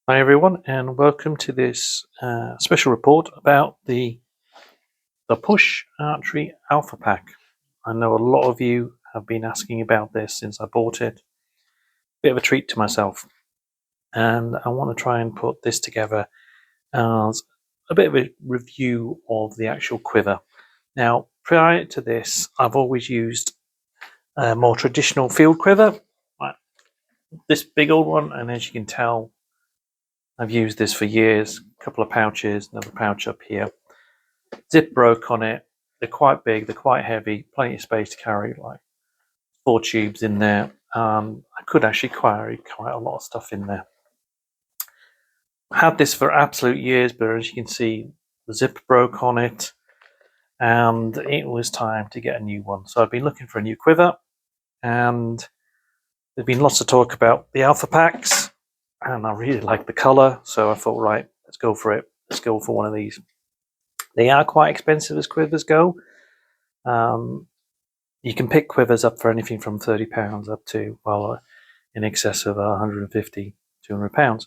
Hi everyone, and welcome to this special report about the Push Archery Alpha Pack. I know a lot of you have been asking about this since I bought it. Bit of a treat to myself, and I want to try and put this together as a bit of a review of the actual quiver. Now, prior to this, I've always used a more traditional field quiver, like this big old one, and as you can tell, I've used this for years. A couple of pouches, another pouch up here. Zip broke on it. They're quite big, they're quite heavy, plenty of space to carry, like 4 tubes in there. I could actually carry quite a lot of stuff in there. I had this for absolute years, but as you can see, the zip broke on it, and it was time to get a new one. So I've been looking for a new quiver, and there's been lots of talk about the Alpha Packs, and I really like the colour, so I thought, right, let's go for it. Let's go for one of these. They are quite expensive as quivers go. You can pick quivers up for anything from £30 up to, well, in excess of 150, £200.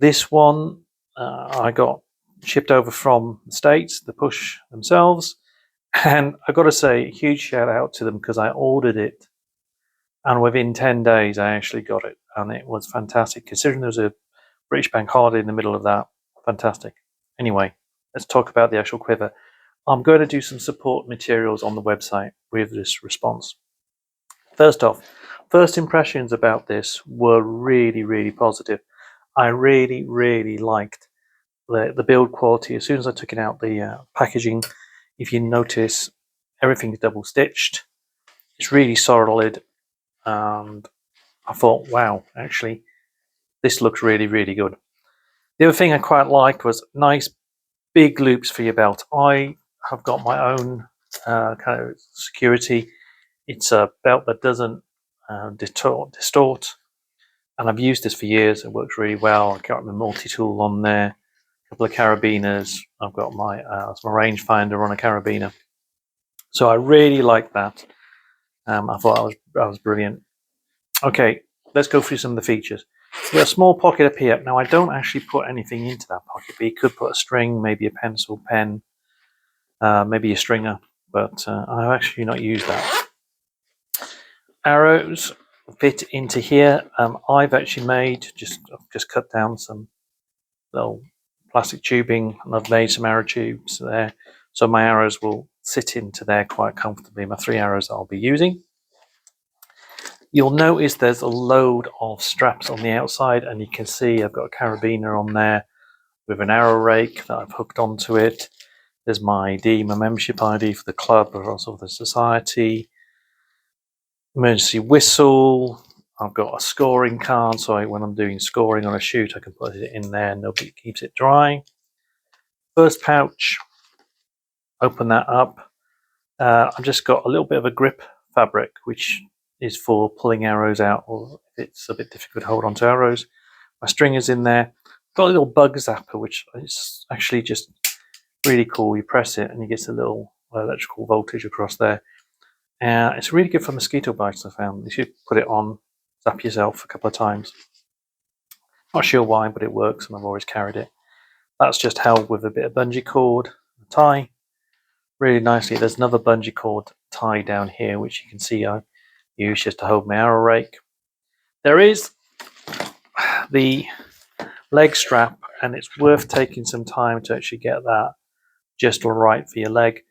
This one I got shipped over from the States, the Push themselves, and I've got to say, a huge shout out to them because I ordered it, and within 10 days I actually got it, and it was fantastic. Considering there was a British bank holiday in the middle of that, fantastic. Anyway, let's talk about the actual quiver. I'm going to do some support materials on the website with this response. First off, first impressions about this were really positive. I really liked the build quality. As soon as I took it out the packaging, if you notice, everything's double stitched. It's really solid, and I thought, wow, actually, this looks really good. The other thing I quite liked was nice big loops for your belt. I have got my own kind of security. It's a belt that doesn't distort, and I've used this for years. It works really well. I've got my multi-tool on there, a couple of carabiners. I've got my rangefinder on a carabiner. So I really like that. I thought that was brilliant. Okay, let's go through some of the features. You've got a small pocket up here. Now, I don't actually put anything into that pocket, but you could put a string, maybe a pencil, pen, maybe a stringer, but I've actually not used that. Arrows fit into here. I've actually made, just cut down some little plastic tubing, and I've made some arrow tubes there, so my arrows will sit into there quite comfortably. My 3 arrows I'll be using. You'll notice there's a load of straps on the outside, and you can see I've got a carabiner on there with an arrow rake that I've hooked onto it. There's my ID, my membership ID for the club, but also the society. Emergency whistle. I've got a scoring card, so when I'm doing scoring on a shoot, I can put it in there and nobody keeps it dry. First pouch, open that up. I've just got a little bit of a grip fabric, which is for pulling arrows out, or if it's a bit difficult to hold onto arrows. My stringer's in there. Got a little bug zapper, which is actually just really cool. You press it and you get a little electrical voltage across there. It's really good for mosquito bites, I found. You should put it on, zap yourself a couple of times. Not sure why, but it works, and I've always carried it. That's just held with a bit of bungee cord, a tie, really nicely. There's another bungee cord tie down here, which you can see I use just to hold my arrow rake. There is the leg strap, and it's worth taking some time to actually get that just right for your leg.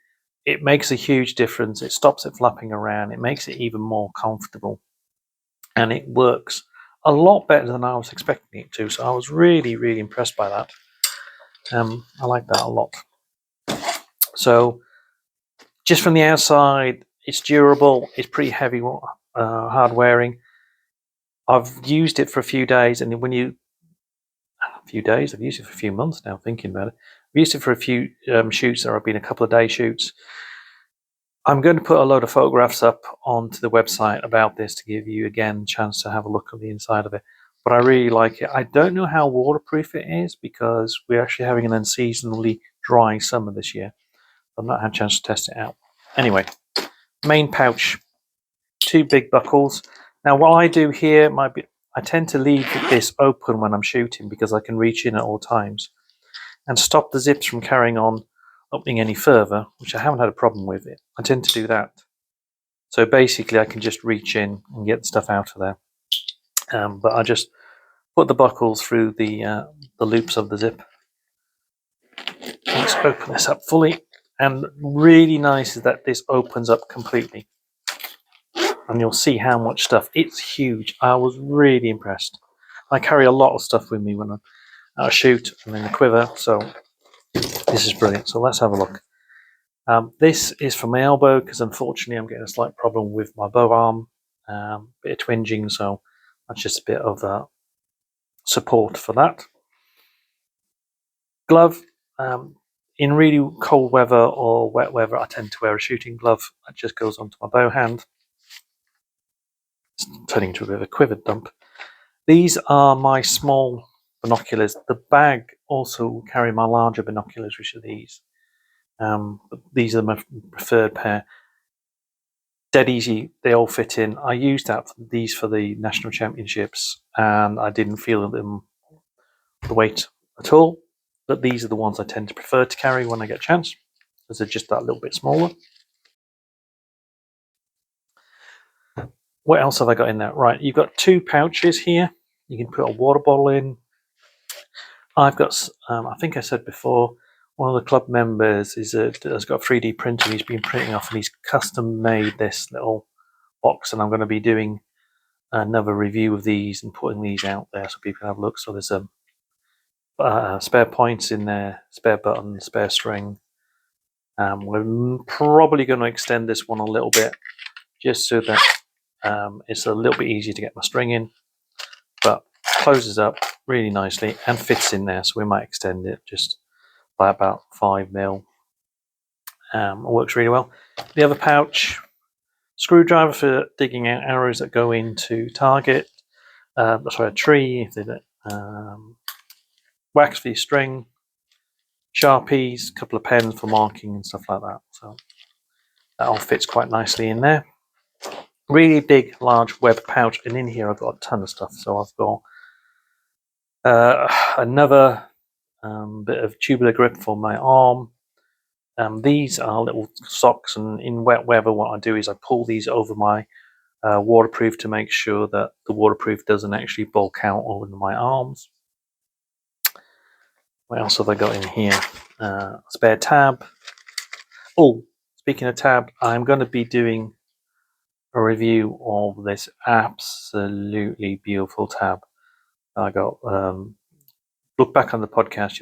It makes a huge difference. It stops it flapping around. It makes it even more comfortable, and it works a lot better than I was expecting it to. So I was really impressed by that. I like that a lot. So just from the outside, it's durable. It's pretty heavy, hard wearing. I've used it for a few days, and I've used it for a few months now, thinking about it. I've used it for a few shoots. There have been a couple of day shoots. I'm going to put a load of photographs up onto the website about this to give you, again, a chance to have a look at the inside of it. But I really like it. I don't know how waterproof it is because we're actually having an unseasonably dry summer this year. I've not had a chance to test it out. Anyway, main pouch, 2 big buckles. Now, what I do here might be I tend to leave this open when I'm shooting because I can reach in at all times and stop the zips from carrying on opening any further, which I haven't had a problem with it. I tend to do that. So basically I can just reach in and get the stuff out of there. But I just put the buckles through the loops of the zip. Let's open this up fully. And really nice is that this opens up completely. And you'll see how much stuff. It's huge. I was really impressed. I carry a lot of stuff with me when I shoot and in the quiver, so this is brilliant. So let's have a look. This is for my elbow because unfortunately I'm getting a slight problem with my bow arm, bit of twinging, so that's just a bit of support for that. Glove. In really cold weather or wet weather, I tend to wear a shooting glove that just goes onto my bow hand. It's turning into a bit of a quivered dump. These are my small binoculars. The bag also will carry my larger binoculars, which are these. But these are my preferred pair. Dead easy, they all fit in. I used these for the national championships, and I didn't feel them the weight at all. But these are the ones I tend to prefer to carry when I get a chance, because they're just that little bit smaller. What else have I got in there? Right, you've got 2 pouches here. You can put a water bottle in. I've got, I think I said before, one of the club members has got 3D printing. He's been printing off, and he's custom made this little box, and I'm going to be doing another review of these and putting these out there so people can have a look. So there's spare points in there, spare buttons, spare string. We're probably going to extend this one a little bit just so that it's a little bit easier to get my string in, but closes up really nicely and fits in there, so we might extend it just by about 5mm. It works really well. The other pouch, screwdriver for digging out arrows that go into target, a tree, wax for your string, Sharpies, a couple of pens for marking and stuff like that. So that all fits quite nicely in there. Really big, large web pouch, and in here I've got a ton of stuff. So I've got another bit of tubular grip for my arm. These are little socks, and in wet weather what I do is I pull these over my waterproof to make sure that the waterproof doesn't actually bulk out over my arms. What else have I got in here? Spare tab. Oh, speaking of tab, I'm going to be doing a review of this absolutely beautiful tab. I got look back on the podcast,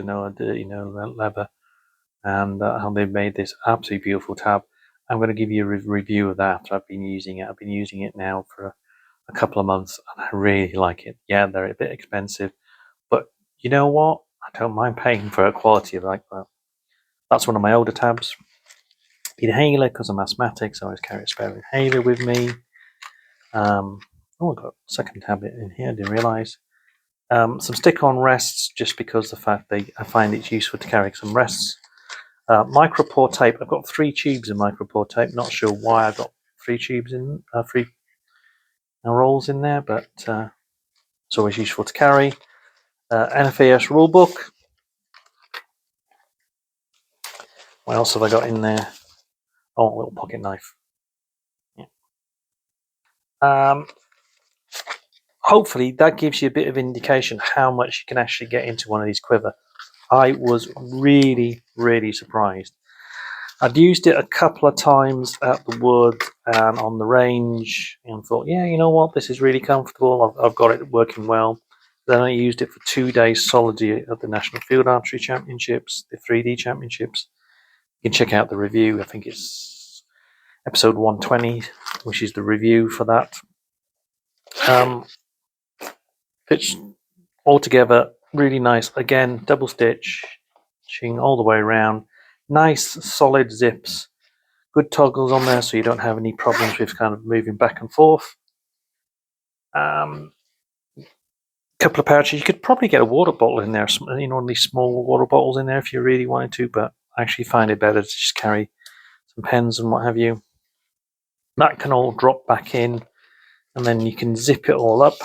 leather, and how they made this absolutely beautiful tab. I'm going to give you a review of that. I've been using it. I've been using it now for a couple of months, and I really like it. Yeah, they're a bit expensive, but you know what? I don't mind paying for a quality like that. That's one of my older tabs. Inhaler, because I'm asthmatic, so I always carry a spare inhaler with me. I've got a second tab in here, I didn't realise. Some stick-on rests, just because the fact I find it's useful to carry some rests. Micropore tape. I've got 3 tubes of micropore tape. Not sure why I've got 3 tubes in 3 rolls in there, but it's always useful to carry. NFAS rulebook. What else have I got in there? Oh, a little pocket knife. Yeah. Hopefully that gives you a bit of indication how much you can actually get into one of these quiver. I was really, really surprised. I'd used it a couple of times at the wood and on the range and thought, yeah, you know what, this is really comfortable. I've got it working well. Then I used it for 2 days solidly at the National Field Archery Championships, the 3D Championships. You can check out the review. I think it's episode 120, which is the review for that. Fits all together really nice. Again, double stitching all the way around. Nice solid zips. Good toggles on there, so you don't have any problems with kind of moving back and forth. Couple of pouches. You could probably get a water bottle in there, one of these small water bottles in there if you really wanted to, but I actually find it better to just carry some pens and what have you. That can all drop back in, and then you can zip it all up.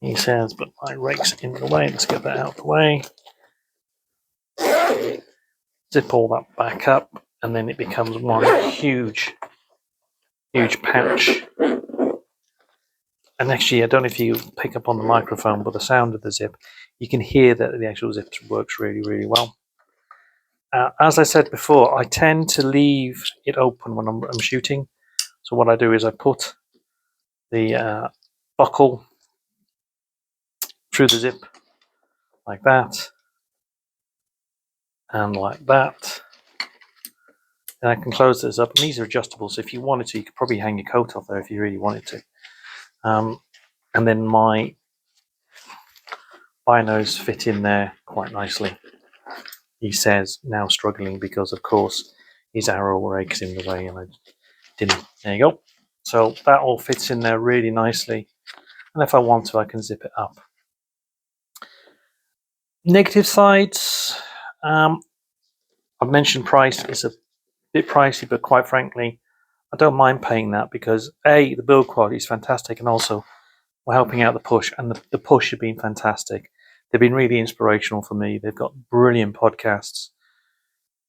he says, but my rake's in the way. Let's get that out of the way. Zip all that back up, and then it becomes one huge pouch. And actually, I don't know if you pick up on the microphone, but the sound of the zip, you can hear that the actual zip works really, really well. As I said before, I tend to leave it open when I'm shooting. So what I do is I put the buckle through the zip like that and like that. And I can close this up. And these are adjustable, so if you wanted to, you could probably hang your coat off there if you really wanted to. And then my binos fit in there quite nicely. He says now struggling because, of course, his arrow rake's in the way, and I didn't. There you go. So that all fits in there really nicely. And if I want to, I can zip it up. Negative sides. I've mentioned price. It's a bit pricey, but quite frankly, I don't mind paying that because A, the build quality is fantastic, and also we're helping out the Push, and the Push have been fantastic. They've been really inspirational for me. They've got brilliant podcasts.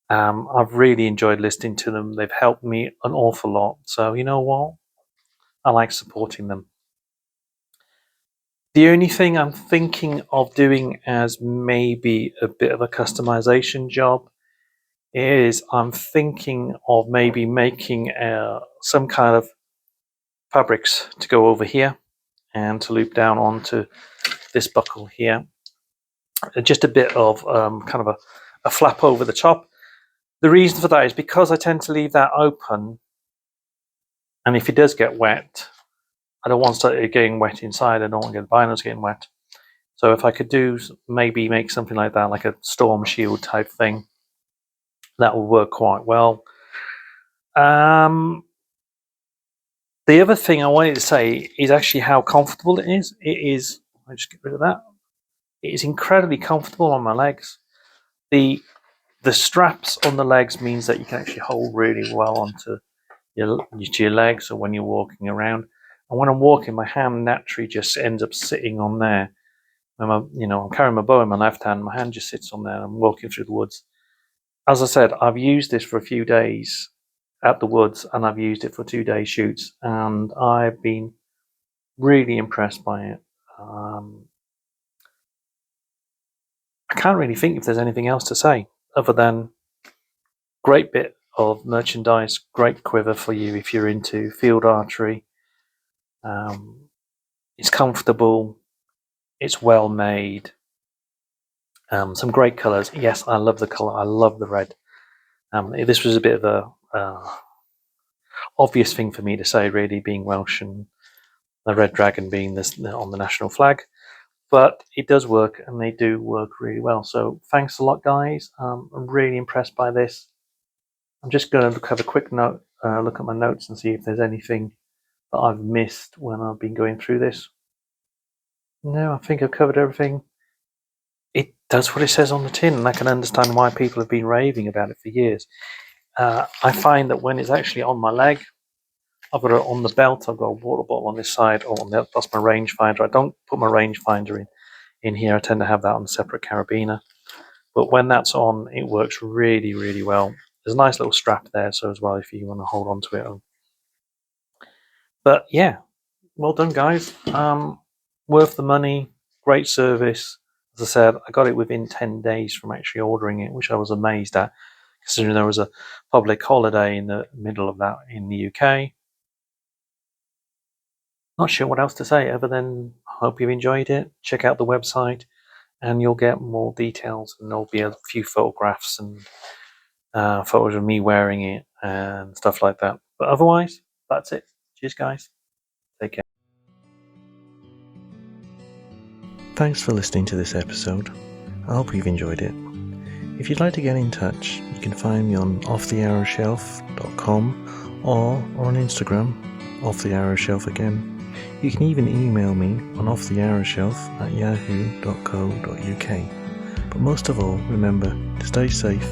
I've really enjoyed listening to them. They've helped me an awful lot. So you know what? I like supporting them. The only thing I'm thinking of doing as maybe a bit of a customization job is I'm thinking of maybe making some kind of fabrics to go over here and to loop down onto this buckle here. Just a bit of kind of a flap over the top. The reason for that is because I tend to leave that open, and if it does get wet, I don't want it getting wet inside. I don't want to get the binos getting wet. So if I could do maybe make something like that, like a storm shield type thing, that will work quite well. The other thing I wanted to say is actually how comfortable it is. It is. I'll just get rid of that. It is incredibly comfortable on my legs. The straps on the legs means that you can actually hold really well onto your legs, or when you're walking around. And when I'm walking, my hand naturally just ends up sitting on there. When I'm carrying my bow in my left hand, my hand just sits on there. And I'm walking through the woods. As I said, I've used this for a few days at the woods, and I've used it for 2-day shoots, and I've been really impressed by it. I can't really think if there's anything else to say other than great bit of merchandise, great quiver for you if you're into field archery. It's comfortable, it's well made, some great colours. Yes, I love the colour, I love the red. This was a bit of a obvious thing for me to say, really, being Welsh and the red dragon being this on the national flag. But it does work, and they do work really well. So thanks a lot, guys. I'm really impressed by this. I'm just going to have a quick look at my notes and see if there's anything that I've missed when I've been going through this. No, I think I've covered everything. It does what it says on the tin, and I can understand why people have been raving about it for years. I find that when it's actually on my leg, I've got it on the belt, I've got a water bottle on this side, or on the, that's my rangefinder. I don't put my rangefinder in here. I tend to have that on a separate carabiner. But when that's on, it works really, really well. There's a nice little strap there, so as well, if you want to hold on to it. But yeah, well done, guys. Worth the money, great service. As I said, I got it within 10 days from actually ordering it, which I was amazed at, considering there was a public holiday in the middle of that in the UK. Not sure what else to say other than hope you've enjoyed it. Check out the website and you'll get more details, and there'll be a few photographs and photos of me wearing it and stuff like that. But otherwise, that's it. Cheers, guys. Take care. Thanks for listening to this episode. I hope you've enjoyed it. If you'd like to get in touch, you can find me on offthearrowshelf.com or on Instagram, offthearrowshelf again. You can even email me on offthearrowshelf@yahoo.co.uk. But most of all, remember to stay safe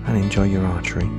and enjoy your archery.